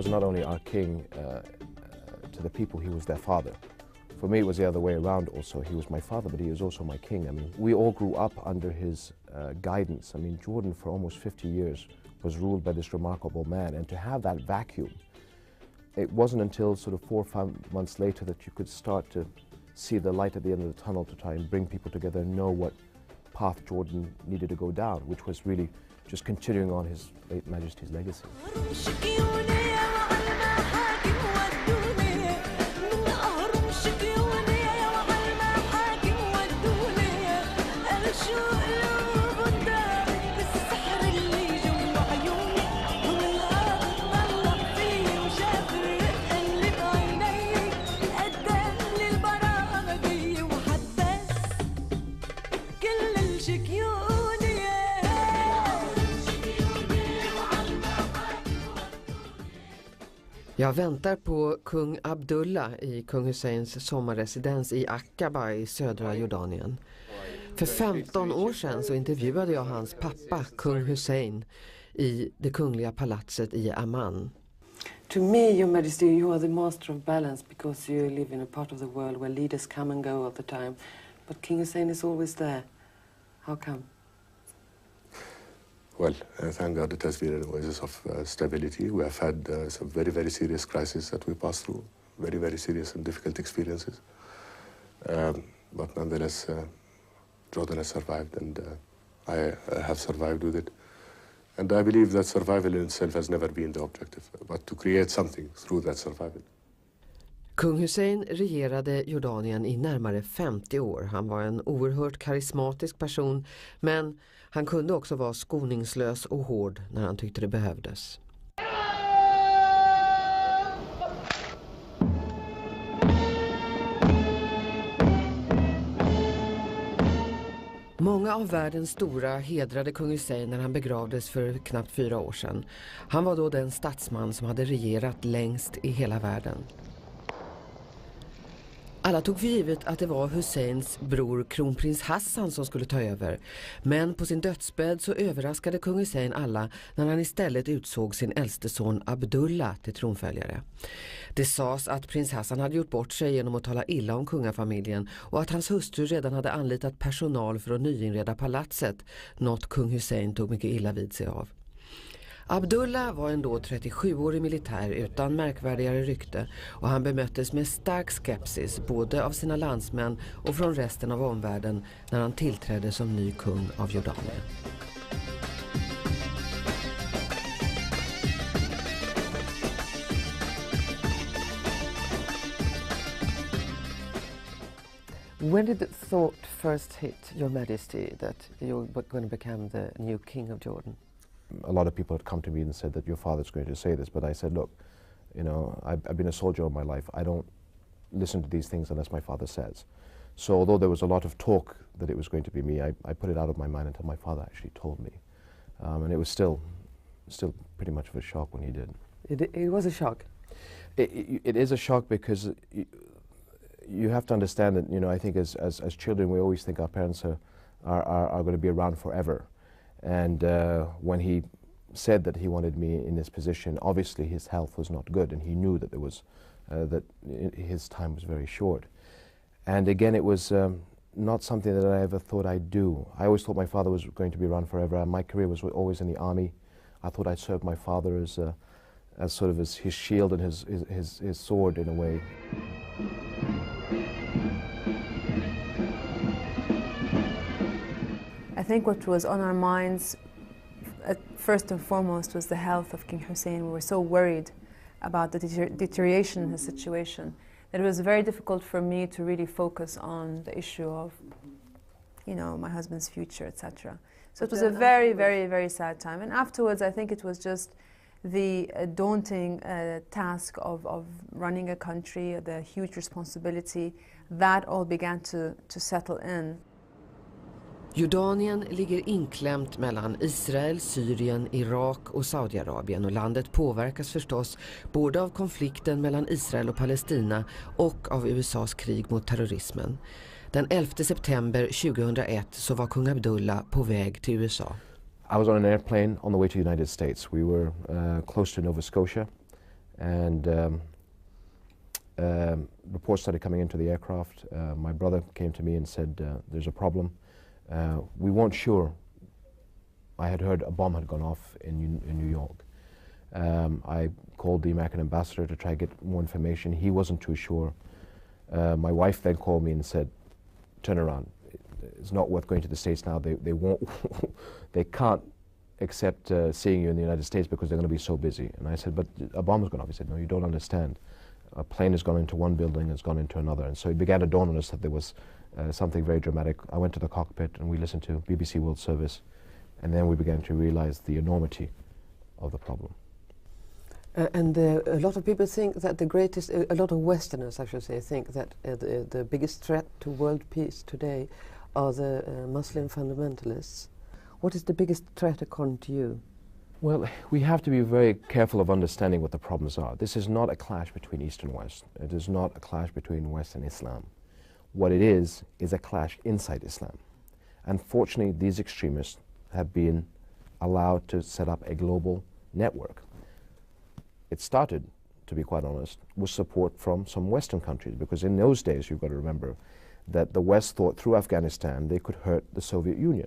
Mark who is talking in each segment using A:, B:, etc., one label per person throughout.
A: was not only our king to the people, he was their father. For me, it was the other way around also. He was my father, but he was also my king. I mean, we all grew up under his guidance. I mean, Jordan for almost 50 years was ruled by this remarkable man, and to have that vacuum, it wasn't until sort of 4 or 5 months later that you could start to see the light at the end of the tunnel to try and bring people together and know what path Jordan needed to go down, which was really just continuing on his late Majesty's legacy.
B: Jag väntar på kung Abdullah i kung Husseins sommarresidens i Atika i södra Jordanien. För 15 år sedan så intervjuade jag hans pappa, kung Hussein, i det kungliga palatset i Amman.
C: To me, Your Majesty, you are the master of balance because you live in a part of the world where leaders come and go all the time. But King Hussein is always there. How come?
D: Well, thank God it has been an oasis of stability. We have had some very, very serious crises that we passed through, very, very serious and difficult experiences. But nonetheless, Jordan has survived, and I have survived with it. And I believe that survival in itself has never been the objective, but to create something through that survival.
B: Kung Hussein regerade Jordanien i närmare 50 år. Han var en oerhört karismatisk person, men han kunde också vara skoningslös och hård när han tyckte det behövdes. Många av världens stora hedrade kung Hussein när han begravdes för knappt 4 år sedan. Han var då den statsman som hade regerat längst i hela världen. Alla tog för givet att det var Husseins bror kronprins Hassan som skulle ta över. Men på sin dödsbädd så överraskade kung Hussein alla när han istället utsåg sin äldste son Abdullah till tronföljare. Det sades att prins Hassan hade gjort bort sig genom att tala illa om kungafamiljen och att hans hustru redan hade anlitat personal för att nyinreda palatset, något kung Hussein tog mycket illa vid sig av. Abdullah var en då 37-årig militär utan märkvärdigare rykte, och han bemöttes med stark skepsis både av sina landsmän och från resten av omvärlden när han tillträdde som ny kung av Jordanien. When did the thought first hit Your Majesty that you were going to become the new king of Jordan?
A: A lot of people had come to me and said that your father's going to say this, but I said, look, you know, I've been a soldier all my life. I don't listen to these things unless my father says. So although there was a lot of talk that it was going to be me, I put it out of my mind until my father actually told me. And it was still pretty much of a shock when he did.
B: It was a shock?
A: It is a shock because you have to understand that, you know, I think as children we always think our parents are going to be around forever. And when he said that he wanted me in this position, obviously his health was not good, and he knew that there was that his time was very short. And again, it was not something that I ever thought I'd do. I always thought my father was going to be around forever. My career was always in the army. I thought I'd serve my father as sort of as his shield and his sword in a way.
E: I think what was on our minds, first and foremost, was the health of King Hussein. We were so worried about the deterioration in his situation that it was very difficult for me to really focus on the issue of, you know, my husband's future, etc. So it was a very, very, very sad time. And afterwards, I think it was just the daunting task of running a country, the huge responsibility, that all began to settle in.
B: Jordanien ligger inklämt mellan Israel, Syrien, Irak och Saudiarabien, och landet påverkas förstås både av konflikten mellan Israel och Palestina och av USAs krig mot terrorismen. Den 11 september 2001 så var kung Abdullah på väg till USA.
A: I was on an airplane on the way to the United States. We were close to Nova Scotia, And reports started coming into the aircraft. My brother came to me and said, there's a problem. We weren't sure. I had heard a bomb had gone off in New York. I called the American ambassador to try to get more information. He wasn't too sure. My wife then called me and said, turn around. It's not worth going to the States now. They won't, they can't accept seeing you in the United States because they're going to be so busy. And I said, but a bomb has gone off. He said, no, you don't understand. A plane has gone into one building, has gone into another. And so it began to dawn on us that there was something very dramatic. I went to the cockpit and we listened to BBC World Service. And then we began to realize the enormity of the problem.
C: And a lot of people think that the greatest, a lot of Westerners, I should say, think that the biggest threat to world peace today are the Muslim fundamentalists. What is the biggest threat according to you?
A: Well, we have to be very careful of understanding what the problems are. This is not a clash between East and West. It is not a clash between West and Islam. What it is a clash inside Islam. Unfortunately, these extremists have been allowed to set up a global network. It started, to be quite honest, with support from some Western countries, because in those days, you've got to remember, that the West thought through Afghanistan they could hurt the Soviet Union.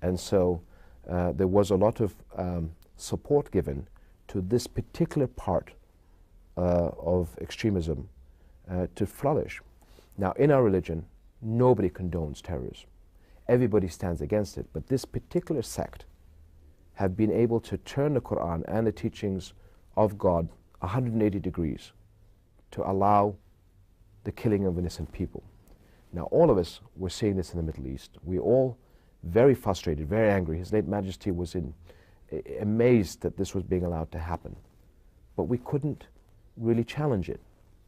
A: And so there was a lot of support given to this particular part of extremism to flourish. Now, in our religion, nobody condones terrorism. Everybody stands against it, but this particular sect have been able to turn the Quran and the teachings of God 180 degrees to allow the killing of innocent people. Now, all of us were seeing this in the Middle East. We're all very frustrated, very angry. His late Majesty was amazed that this was being allowed to happen. But we couldn't really challenge it.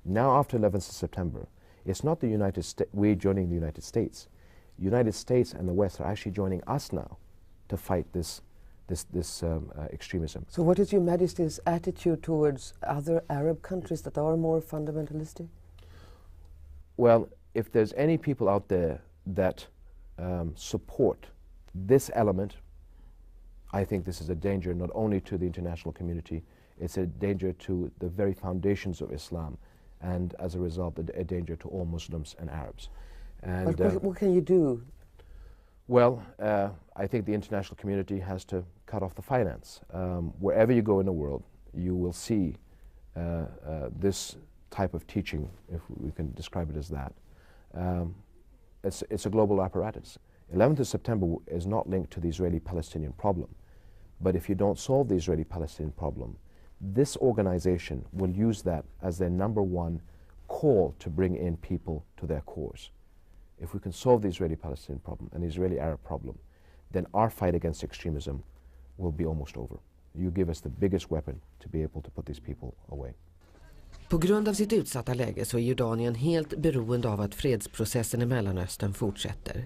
A: Now, after 11th of September, it's not the United States, we're joining the United States. United States and the West are actually joining us now to fight this extremism.
C: So what is Your Majesty's attitude towards other Arab countries that are more fundamentalistic?
A: Well, if there's any people out there that support this element, I think this is a danger not only to the international community, it's a danger to the very foundations of Islam, and as a result, a danger to all Muslims and Arabs. And
C: but what can you do?
A: Well, I think the international community has to cut off the finance. Wherever you go in the world, you will see this type of teaching, if we can describe it as that. It's a global apparatus. 11th of September is not linked to the Israeli-Palestinian problem. But if you don't solve the Israeli-Palestinian problem, this organization will use that as their #1 call to bring in people to their cause. If we can solve the Israeli-Palestinian problem and the Israeli-Arab problem, then our fight against extremism will be almost over. You give us the biggest weapon to be able to put these people away.
B: På grund av sitt utsatta läge så är Jordanien helt beroende av att fredsprocessen i Mellanöstern fortsätter.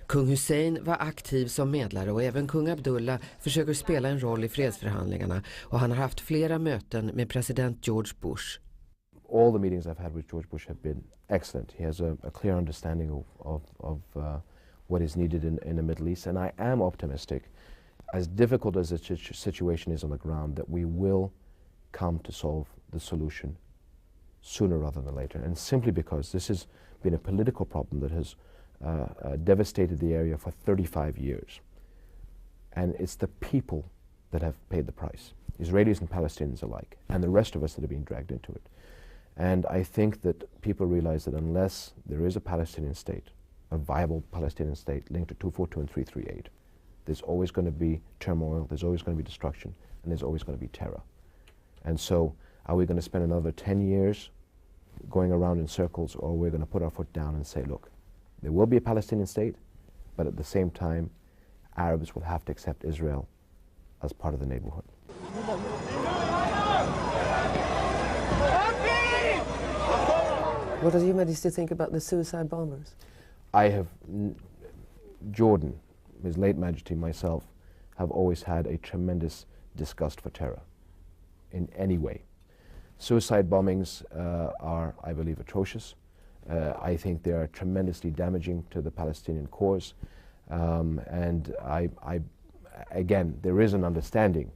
B: Kung Hussein var aktiv som medlare och även kung Abdullah försöker spela en roll i fredsförhandlingarna, och han har haft flera möten med president George Bush.
A: All the meetings I've had with George Bush have been excellent. He has a clear understanding of what is needed in the Middle East, and I am optimistic, as difficult as the situation is on the ground, that we will come to solve the solution sooner rather than later, and simply because this has been a political problem that has devastated the area for 35 years. And it's the people that have paid the price, Israelis and Palestinians alike, and the rest of us that have been dragged into it. And I think that people realize that unless there is a Palestinian state, a viable Palestinian state linked to 242 and 338, there's always going to be turmoil, there's always going to be destruction, and there's always going to be terror. And so, are we going to spend another 10 years going around in circles, or we're going to put our foot down and say, look, there will be a Palestinian state, but at the same time, Arabs will have to accept Israel as part of the neighborhood.
C: What does Your Majesty think about the suicide bombers?
A: I have, Jordan, His late Majesty, myself, have always had a tremendous disgust for terror in any way. Suicide bombings are, I believe, atrocious. I think they are tremendously damaging to the Palestinian cause. And again, there is an understanding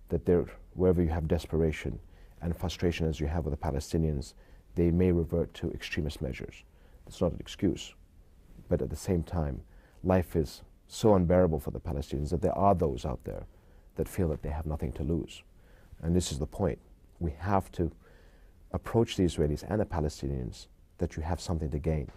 A: that wherever you have desperation and frustration as you have with the Palestinians, they may revert to extremist measures. It's not an excuse, but at the same time, life is so unbearable for the Palestinians that there are those out there that feel that they have nothing to lose. And this is the point. We have to approach the Israelis and the Palestinians that you have something to gain.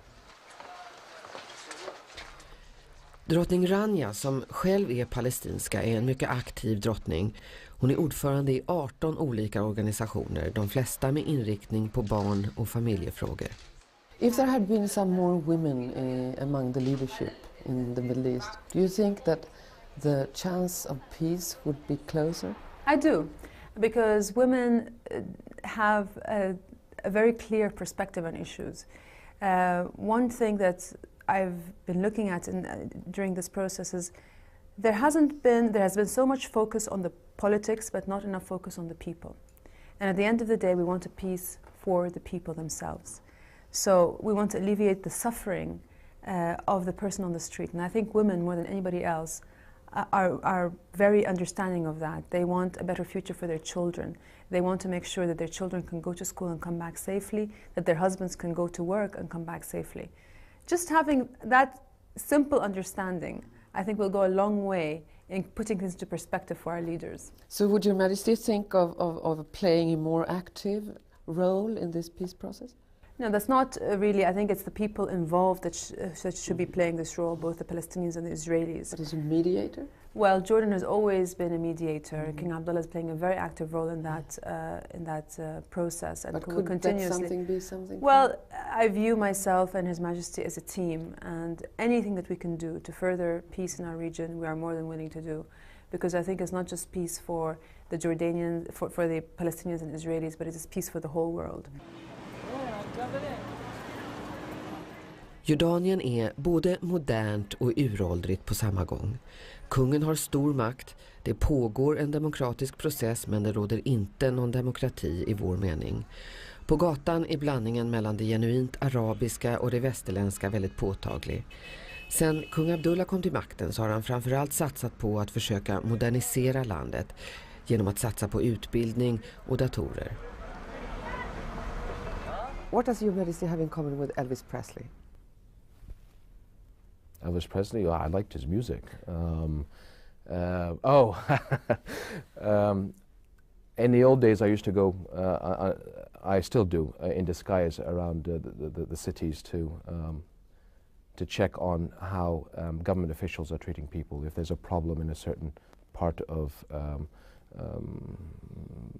B: Drottning Rania, som själv är palestinska, är en mycket aktiv drottning. Hon är ordförande i 18 olika organisationer, de flesta med inriktning på barn- och familjefrågor.
C: If there had been some more women among the leadership in the Middle East, do you think that the chance of peace would be closer?
E: I do, because women have a very clear perspective on issues. One thing that I've been looking at during this process is there has been so much focus on the politics but not enough focus on the people. And at the end of the day we want a peace for the people themselves. So we want to alleviate the suffering of the person on the street. And I think women more than anybody else are very understanding of that. They want a better future for their children. They want to make sure that their children can go to school and come back safely, that their husbands can go to work and come back safely. Just having that simple understanding, I think, will go a long way in putting things into perspective for our leaders.
C: So would Your Majesty think of playing a more active role in this peace process?
E: No, that's not really. I think it's the people involved that should be playing this role, both the Palestinians and the Israelis.
C: But as a mediator?
E: Well, Jordan has always been a mediator. King Abdullah is playing a very active role in that process, and
C: but
E: will
C: could
E: continuously.
C: That be something?
E: Well, I view myself and His Majesty as a team, and anything that we can do to further peace in our region, we are more than willing to do, because I think it's not just peace for the Jordanians, for the Palestinians and Israelis, but it is peace for the whole world.
B: Jordanien är både modernt och uråldrigt på samma gång. Kungen har stor makt, det pågår en demokratisk process men det råder inte någon demokrati i vår mening. På gatan är blandningen mellan det genuint arabiska och det västerländska väldigt påtaglig. Sen kung Abdullah kom till makten så har han framförallt satsat på att försöka modernisera landet genom att satsa på utbildning och datorer.
C: What does Your Majesty have in common with Elvis Presley?
A: Elvis Presley, I liked his music. In the old days I used to go, I still do, in disguise around the cities to check on how government officials are treating people. If there's a problem in a certain part of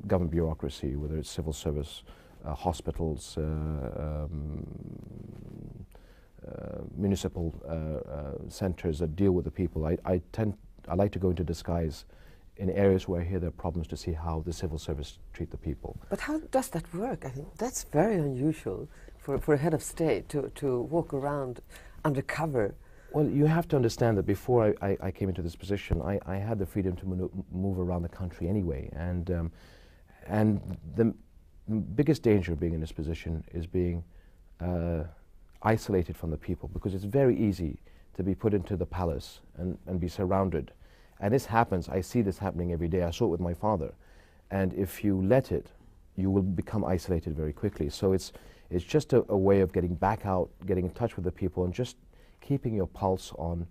A: government bureaucracy, whether it's civil service, hospitals, municipal centers that deal with the people. I like to go into disguise in areas where I hear there are problems to see how the civil service treat the people.
C: But how does that work? I think that's very unusual for a head of state to walk around undercover.
A: Well, you have to understand that before I came into this position, I had the freedom to move around the country anyway, and the biggest danger of being in this position is being isolated from the people, because it's very easy to be put into the palace and be surrounded. And this happens, I see this happening every day. I saw it with my father. And if you let it, you will become isolated very quickly. So it's just a way of getting back out, getting in touch with the people, and just keeping your pulse on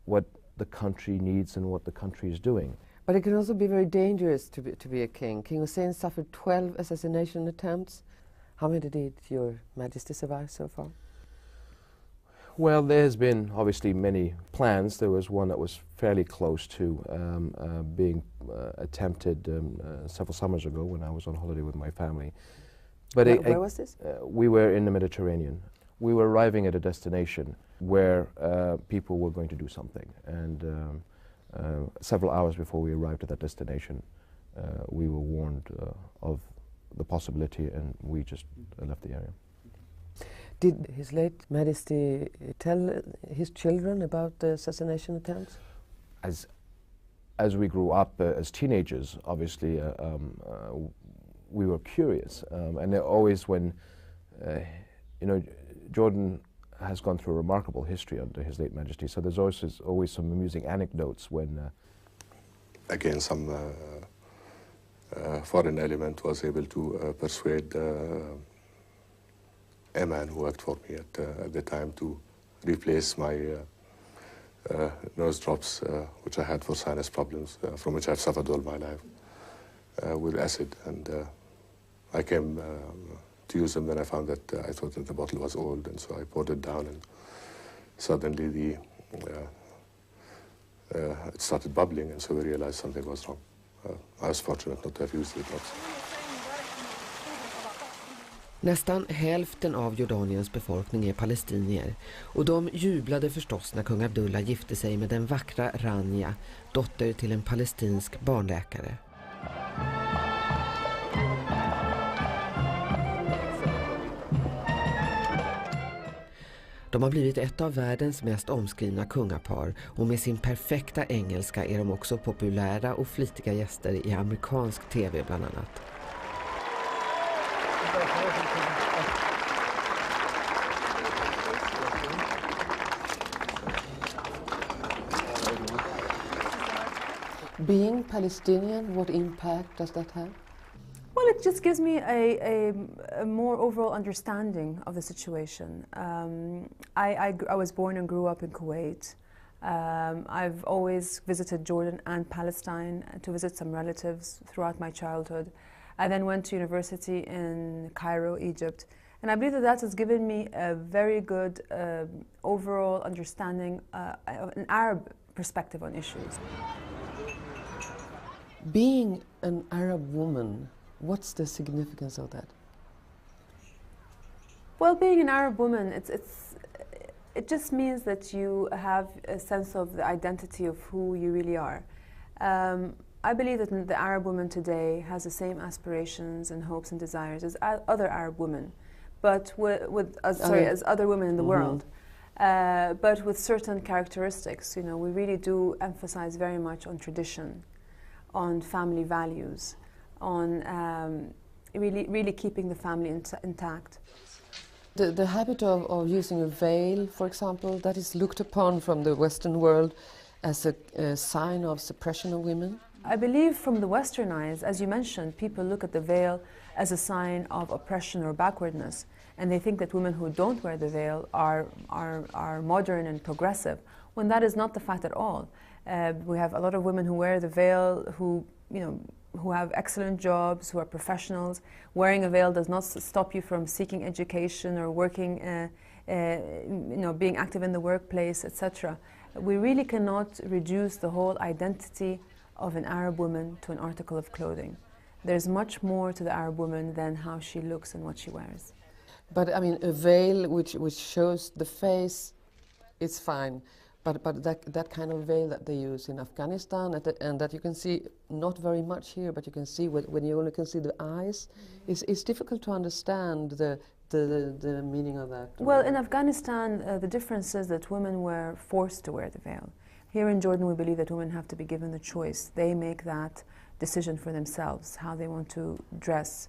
A: what the country needs and what the country is doing.
C: But it can also be very dangerous to be a king. King Hussein suffered 12 assassination attempts. How many did Your Majesty survive so far?
A: Well, there's been obviously many plans. There was one that was fairly close to being attempted several summers ago when I was on holiday with my family. But
C: where was this?
A: We were in the Mediterranean. We were arriving at a destination where people were going to do something. And several hours before we arrived at that destination, we were warned of the possibility, and we just left the area.
C: Did His late Majesty tell his children about the assassination attempts?
A: As we grew up as teenagers, obviously, we were curious, and always when, Jordan has gone through a remarkable history under His late Majesty, so there's always some amusing anecdotes when.
D: Again, some foreign element was able to persuade a man who worked for me at the time to replace my nose drops, which I had for sinus problems, from which I've suffered all my life, with acid. And I came to use them when I found that I thought that the bottle was old, and so I poured it down, and suddenly it started bubbling, and so we realized something was wrong. I was fortunate not to have used the drops.
B: Nästan hälften av Jordaniens befolkning är palestinier och de jublade förstås när kung Abdullah gifte sig med den vackra Rania, dotter till en palestinsk barnläkare. De har blivit ett av världens mest omskrivna kungapar och med sin perfekta engelska är de också populära och flitiga gäster i amerikansk tv bland annat.
C: Being Palestinian, what impact does that have?
E: Well, it just gives me a more overall understanding of the situation. I was born and grew up in Kuwait. I've always visited Jordan and Palestine to visit some relatives throughout my childhood. I then went to university in Cairo, Egypt. And I believe that that has given me a very good overall understanding of an Arab perspective on issues.
C: Being an Arab woman, what's the significance of that?
E: Well, being an Arab woman, it just means that you have a sense of the identity of who you really are. I believe that the Arab woman today has the same aspirations and hopes and desires as other Arab women, but as other women in the world. But with certain characteristics, you know, we really do emphasize very much on tradition, on family values, on really keeping the family intact.
C: The habit of using a veil, for example, that is looked upon from the Western world as a sign of suppression of women?
E: I believe from the Western eyes, as you mentioned, people look at the veil as a sign of oppression or backwardness, and they think that women who don't wear the veil are modern and progressive, when that is not the fact at all. We have a lot of women who wear the veil, who have excellent jobs, who are professionals. Wearing a veil does not stop you from seeking education or working, being active in the workplace, etc. We really cannot reduce the whole identity of an Arab woman to an article of clothing. There's much more to the Arab woman than how she looks and what she wears.
C: But I mean, a veil which shows the face, it's fine. But that kind of veil that they use in Afghanistan and that you can see not very much here, but you can see when you only can see the eyes, it's difficult to understand the meaning of that.
E: Well, in Afghanistan, the difference is that women were forced to wear the veil. Here in Jordan, we believe that women have to be given the choice. They make that decision for themselves, how they want to dress.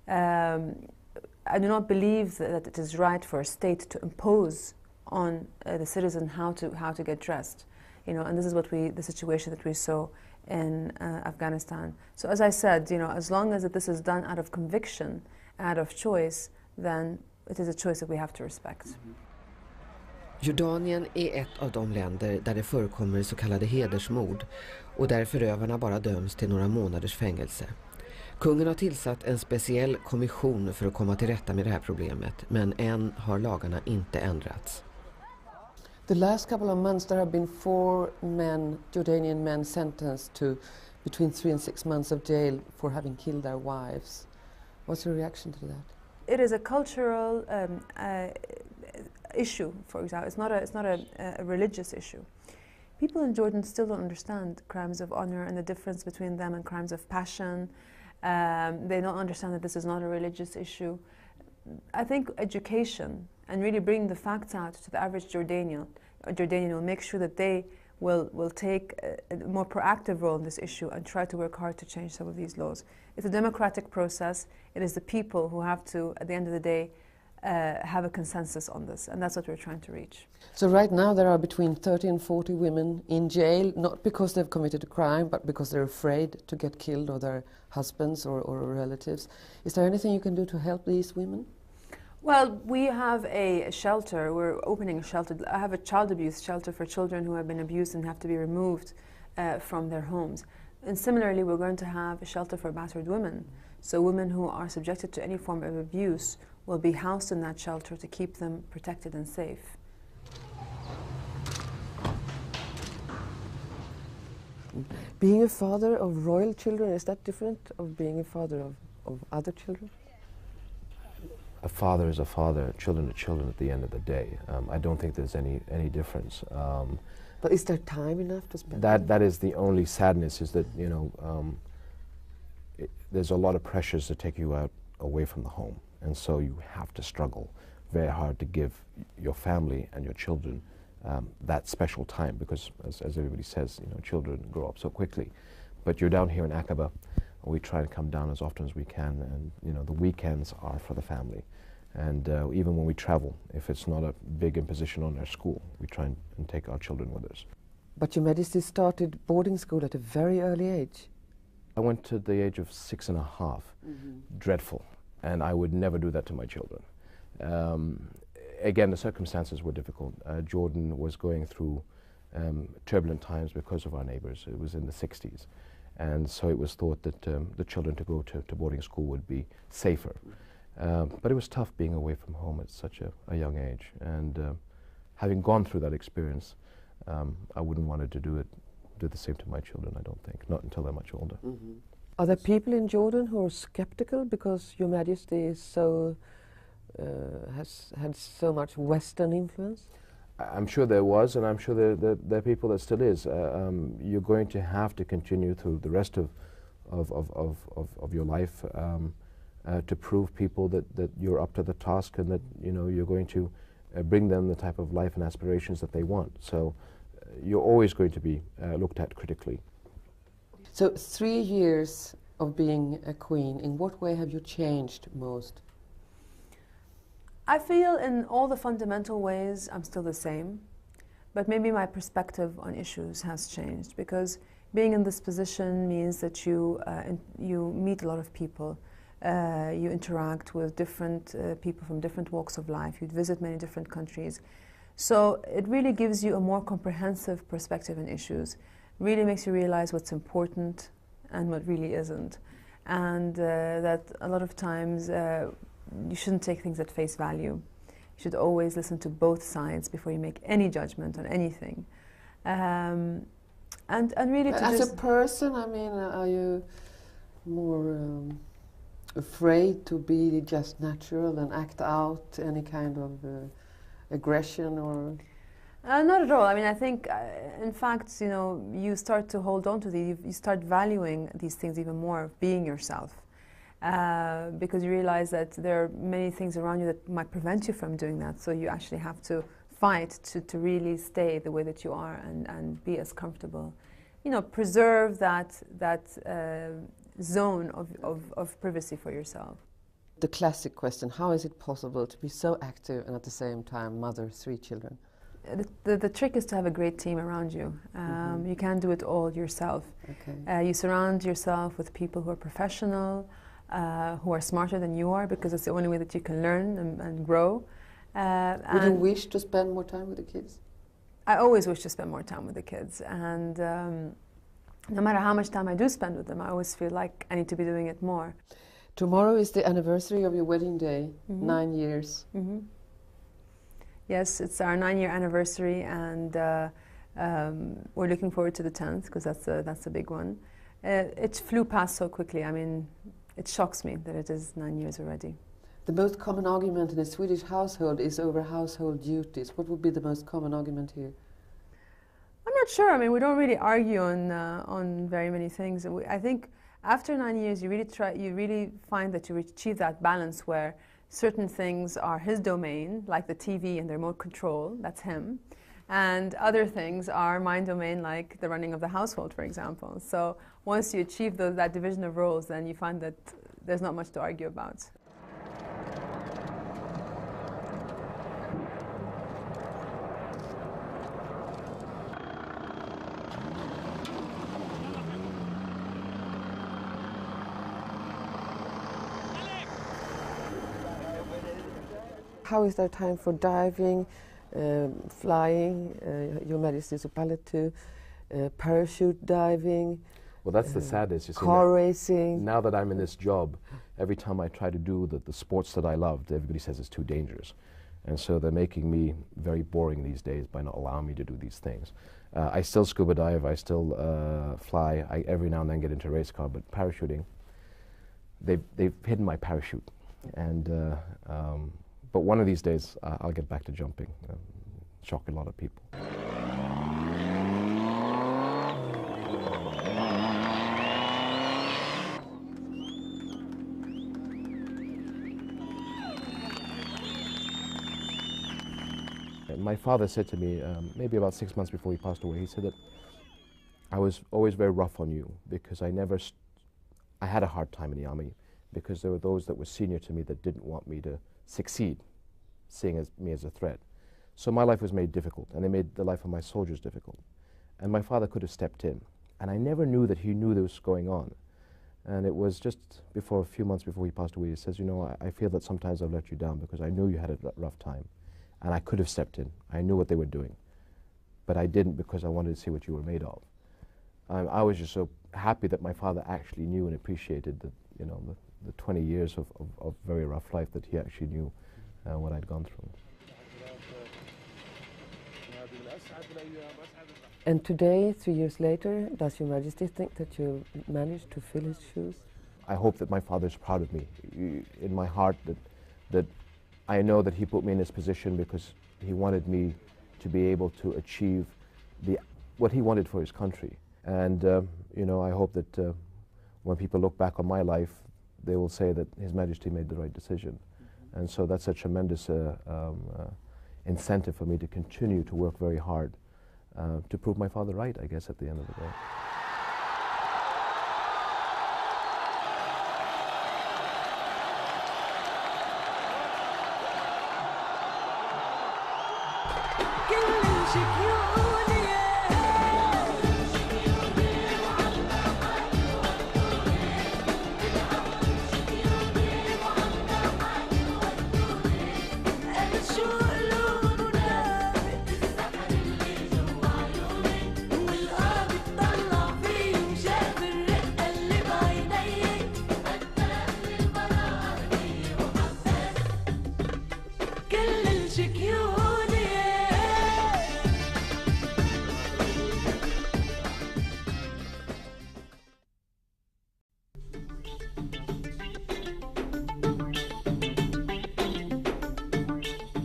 E: I do not believe that it is right for a state to impose on the citizen how to get dressed, and this is the situation that we saw in Afghanistan. So as I said, as long as this is done out of conviction, out of choice, then it is a choice that we have to respect.
B: Jordanien är ett av de länder där det förekommer så kallade hedersmord och där förövarna bara döms till några månaders fängelse. Kungen har tillsatt en speciell kommission för att komma till rätta med det här problemet, men än har lagarna inte ändrats.
C: The last couple of months there have been 4 Jordanian men sentenced to between 3 and 6 months of jail for having killed their wives. What's your reaction to that?
E: It is a cultural issue, for example. It's not a religious issue. People in Jordan still don't understand crimes of honor and the difference between them and crimes of passion. They don't understand that this is not a religious issue. I think education and really bring the facts out to the average Jordanian will make sure that they will take a more proactive role in this issue and try to work hard to change some of these laws. It's a democratic process. It is the people who have to, at the end of the day, have a consensus on this, and that's what we're trying to reach.
C: So right now there are between 30 and 40 women in jail, not because they've committed a crime, but because they're afraid to get killed, or their husbands or relatives. Is there anything you can do to help these women?
E: Well, we have a shelter. We're opening a shelter. I have a child abuse shelter for children who have been abused and have to be removed from their homes. And similarly, we're going to have a shelter for battered women. So women who are subjected to any form of abuse will be housed in that shelter to keep them protected and safe.
C: Being a father of royal children, is that different of being a father of other children?
A: A father is a father, children are children at the end of the day. I don't think there's any difference.
C: But is there time enough to spend?
A: That is the only sadness, is that, you know, there's a lot of pressures to take you out away from the home, and so you have to struggle very hard to give your family and your children that special time, because as everybody says, you know, children grow up so quickly. But you're down here in Aqaba, we try to come down as often as we can, and you know, the weekends are for the family. And even when we travel, if it's not a big imposition on our school, we try and take our children with us.
C: But Your Majesty started boarding school at a very early age.
A: I went to the age of 6.5, dreadful, and I would never do that to my children. Again, the circumstances were difficult. Jordan was going through turbulent times because of our neighbors. It was in the 60s. And so it was thought that the children to go to boarding school would be safer. But it was tough being away from home at such a young age. And having gone through that experience, I wouldn't want to do the same to my children, I don't think, not until they're much older.
C: Are there people in Jordan who are skeptical because Your Majesty is so, has had so much Western influence?
A: I'm sure there was, and I'm sure there are people that still is. You're going to have to continue through the rest of your life to prove people that you're up to the task, and that, you know, you're going to bring them the type of life and aspirations that they want. So you're always going to be looked at critically.
C: So 3 years of being a queen, in what way have you changed most?
E: I feel in all the fundamental ways I'm still the same, but maybe my perspective on issues has changed, because being in this position means that you meet a lot of people, you interact with different people from different walks of life, you visit many different countries. So it really gives you a more comprehensive perspective on issues, really makes you realize what's important and what really isn't, and that a lot of times you shouldn't take things at face value. You should always listen to both sides before you make any judgment on anything. And really to
C: as a person, I mean, are you more afraid to be just natural and act out any kind of aggression or?
E: Not at all. I mean, I think, in fact, you know, you start to hold on to these, you start valuing these things even more, being yourself. Because you realize that there are many things around you that might prevent you from doing that. So you actually have to fight to really stay the way that you are and be as comfortable. You know, preserve that zone of privacy for yourself.
C: The classic question, how is it possible to be so active and at the same time mother 3 children?
E: The trick is to have a great team around you. You can't do it all yourself. Okay. You surround yourself with people who are professional, who are smarter than you are, because it's the only way that you can learn and grow.
C: Would you wish to spend more time with the kids?
E: I always wish to spend more time with the kids, and no matter how much time I do spend with them, I always feel like I need to be doing it more.
C: Tomorrow is the anniversary of your wedding day, 9 years.
E: Yes, it's our 9-year anniversary, and we're looking forward to the 10th, because that's a big one. It flew past so quickly. I mean, it shocks me that it is 9 years already.
C: The most common argument in a Swedish household is over household duties. What would be the most common argument here?
E: I'm not sure. I mean, we don't really argue on very many things. I think after 9 years, you really find that you achieve that balance where certain things are his domain, like the TV and the remote control, that's him. And other things are my domain, like the running of the household, for example. So once you achieve that division of roles, then you find that there's not much to argue about.
C: how is there time for diving, flying, Your Majesty's a pilot too, parachute diving?
A: Well, that's the saddest. You see,
C: car racing.
A: Now that I'm in this job, every time I try to do the sports that I loved, everybody says it's too dangerous. And so they're making me very boring these days by not allowing me to do these things. I still scuba dive, I still fly, I every now and then get into a race car, but parachuting, they've hidden my parachute. And, but one of these days I'll get back to jumping, shock a lot of people. My father said to me, maybe about 6 months before he passed away, he said that I was always very rough on you because I had a hard time in the army because there were those that were senior to me that didn't want me to succeed, seeing me as a threat. So my life was made difficult, and they made the life of my soldiers difficult. And my father could have stepped in, and I never knew that he knew this was going on. And it was just before, a few months before he passed away, he says, you know, I feel that sometimes I've let you down because I knew you had a rough time. And I could have stepped in. I knew what they were doing. But I didn't because I wanted to see what you were made of. I was just so happy that my father actually knew and appreciated the, you know, the 20 years of very rough life, that he actually knew what I'd gone through.
C: And today, 3 years later, does Your Majesty think that you managed to fill his shoes?
A: I hope that my father's proud of me. In my heart, that I know that he put me in this position because he wanted me to be able to achieve what he wanted for his country. And you know, I hope that when people look back on my life, they will say that His Majesty made the right decision. And so that's a tremendous incentive for me to continue to work very hard to prove my father right, I guess, at the end of the day.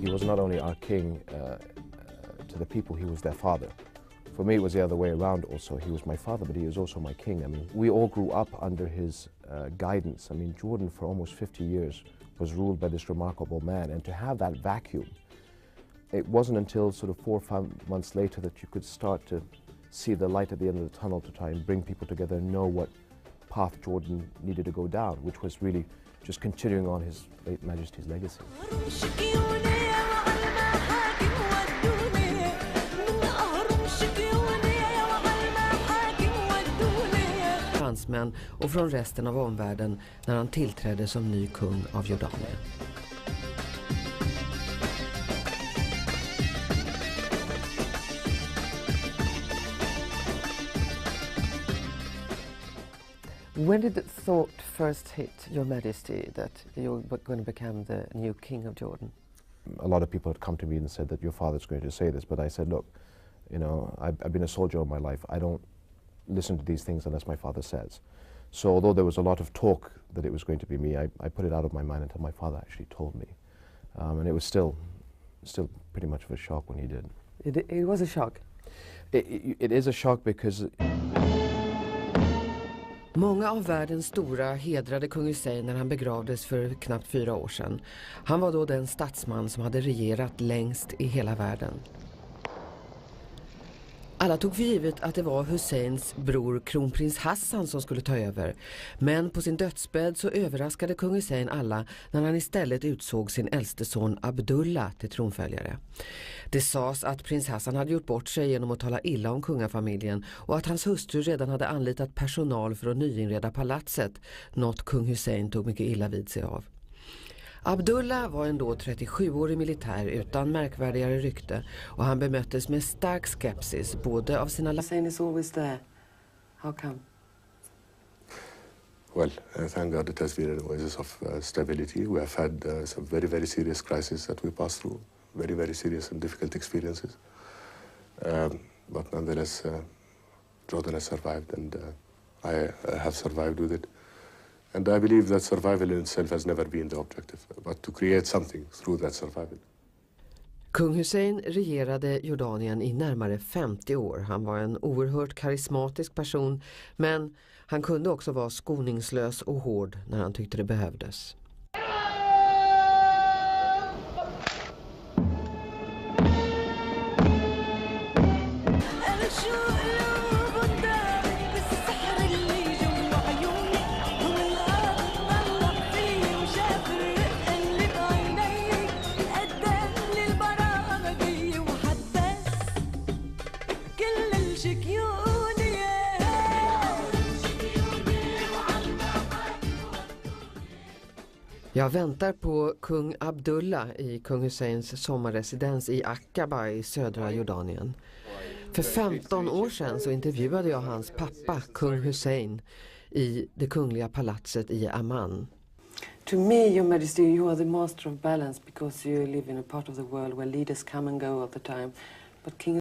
A: He was not only our king to the people, he was their father. For me, it was the other way around also. He was my father, but he was also my king. I mean, we all grew up under his guidance. I mean, Jordan for almost 50 years was ruled by this remarkable man, and to have that vacuum, it wasn't until sort of 4 or 5 months later that you could start to see the light at the end of the tunnel to try and bring people together and know what path Jordan needed to go down, which was really just continuing on His late Majesty's legacy.
B: Fransmän och från resten av omvärlden när han tillträdde som ny kung av Jordanien.
C: When did the thought first hit Your Majesty that you were going to become the new king of Jordan?
A: A lot of people had come to me and said that your father's going to say this, but I said, look, you know, I've been a soldier all my life. I don't listen to these things unless my father says. So although there was a lot of talk that it was going to be me, I put it out of my mind until my father actually told me. And it was still pretty much of a shock when he did.
C: It was a shock?
A: It is a shock because...
B: Många av världens stora hedrade kung Hussein när han begravdes för knappt 4 år sedan. Han var då den statsman som hade regerat längst i hela världen. Alla tog för givet att det var Husseins bror kronprins Hassan som skulle ta över. Men på sin dödsbädd så överraskade kung Hussein alla när han istället utsåg sin äldste son Abdullah till tronföljare. Det sades att prins Hassan hade gjort bort sig genom att tala illa om kungafamiljen och att hans hustru redan hade anlitat personal för att nyinreda palatset, något kung Hussein tog mycket illa vid sig av. Abdullah var en då 37-årig militär utan märkvärdigare rykte och han bemöttes med stark skepsis både av sina
C: Hussein is always there. How come?
D: Well, thank God it has been an oasis of stability. We have had some very, very serious crises that we passed through, very, very serious and difficult experiences. But nonetheless, Jordan has survived, and I have survived with it. And I believe that survival in itself has never been the objective, but to create something through that survival.
B: Kung Hussein regerade Jordanien i närmare 50 år. Han var en oerhört karismatisk person, men han kunde också vara skoningslös och hård när han tyckte det behövdes. Jag väntar på kung Abdullah i kung Husseins sommarresidens i Atika i södra Jordanien. För 15 år sedan så intervjuade jag hans pappa, kung Hussein, i det kungliga palatset i Amman.
C: To me, Your Majesty, you are the master of balance because you live in a part of the world where leaders come and go all the time. But King